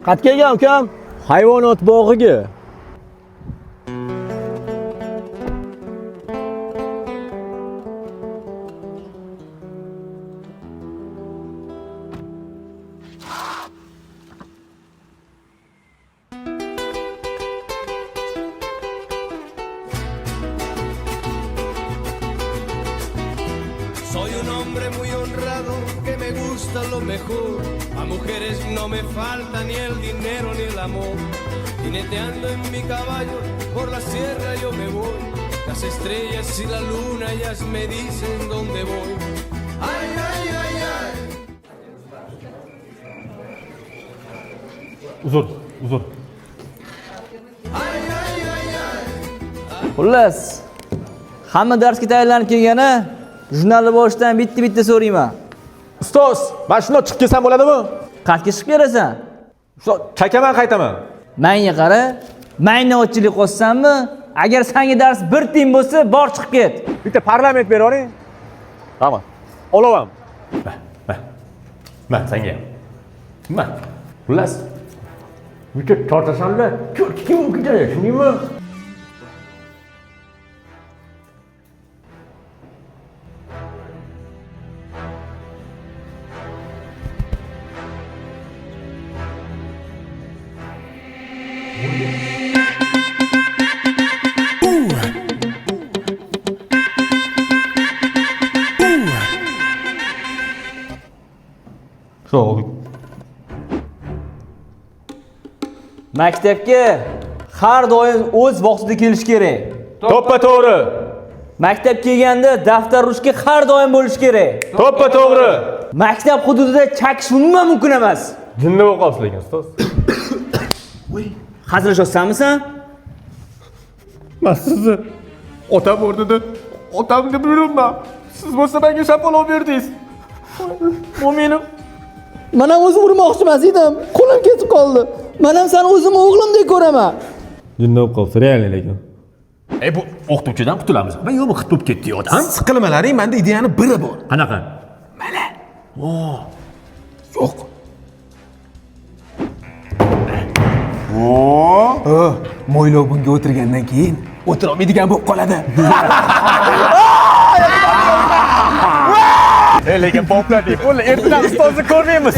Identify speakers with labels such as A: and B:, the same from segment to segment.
A: Qayerga kelgan ukam?
B: Hayvonot bog'iga.
C: Soy un hombre muy honrado que me gusta lo mejor. A mujeres no me falta ni el dinero ni el amor. Jineteando en mi caballo por la sierra yo me voy. Las estrellas y la luna ellas me dicen dónde voy. Ay, ay, ay, ay.
B: Uzr.
C: Ay, ay, ay, ay.
A: Xullas, hamma darsga tayyorlanib kelgani, jurnalni boshidan bitta so'rayman.
B: Ustoz, men shundoq chiqib kelsam bo'ladimi?
A: Qayerga chiqib berasan?
B: Shu chakaman qaytaman.
A: Menga qara, maynavatchilik qilsanmi? Agar senga dars bir tiyin bo'lsa, bor chiqib ket.
B: Bitta parlament berib oling. Tamam. Olavam. Men senga. Men. Xullas. Bitta tortasanlar, kim ketadi, shundaymi?
A: Maktabga har doim o'z vaqtida kelish kerak.
B: To'ppa to'g'ri.
A: Maktab kelganda daftar ruchka har doim bo'lish kerak.
B: To'ppa to'g'ri.
A: Maktab hududida chakish umuman mumkin emas.
B: Jinni bo'lib qolibsiz lekin ustoz.
A: Hazillashyapsanmi sen?
B: Men sizni otam o'rnida otamga buyuribman. Siz bo'lsa menga shapaloq berdingiz. Bu mening.
D: Men ham o'zim urmoqchi emas edim. Qo'lim ketib qoldi. Men ham seni o'zim o'g'limdek ko'raman.
B: Jinni bo'lib qolibsiz, realniy lekin.
E: Bu o'qituvchidan qutulamiz. Men yo'q xit bo'lib ketdi odam.
C: Siqilmalaring menda ideyani biri bor.
E: Qanaqa?
C: Yo'q. Mo'ylov bunga o'tirgandan keyin o'tirolmaydigan bo'lib qoladi.
B: Lekin bo'pti. Ular ertadan ustozni ko'rmaymiz.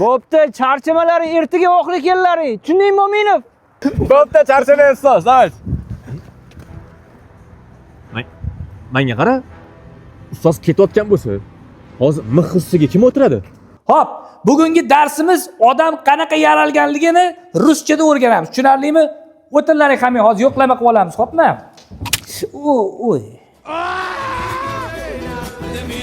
A: Bo'pti, charchamalaring ertaga oxiri kellaring. Tushundingmi, Mo'minov?
B: Bo'pti, charchamaysiz ustoz, davay. Menga qara. Ustoz ketayotgan bo'lsa, hozir mix ustiga kim o'tiradi?
F: Hop, bugungi darsimiz odam qanaqa yaralganligini ruschada o'rganamiz. Tushunarlimi? O'tinlaring ham hozir yo'qlama qilib olamiz, xo'pmi?
A: Oy.
C: De mi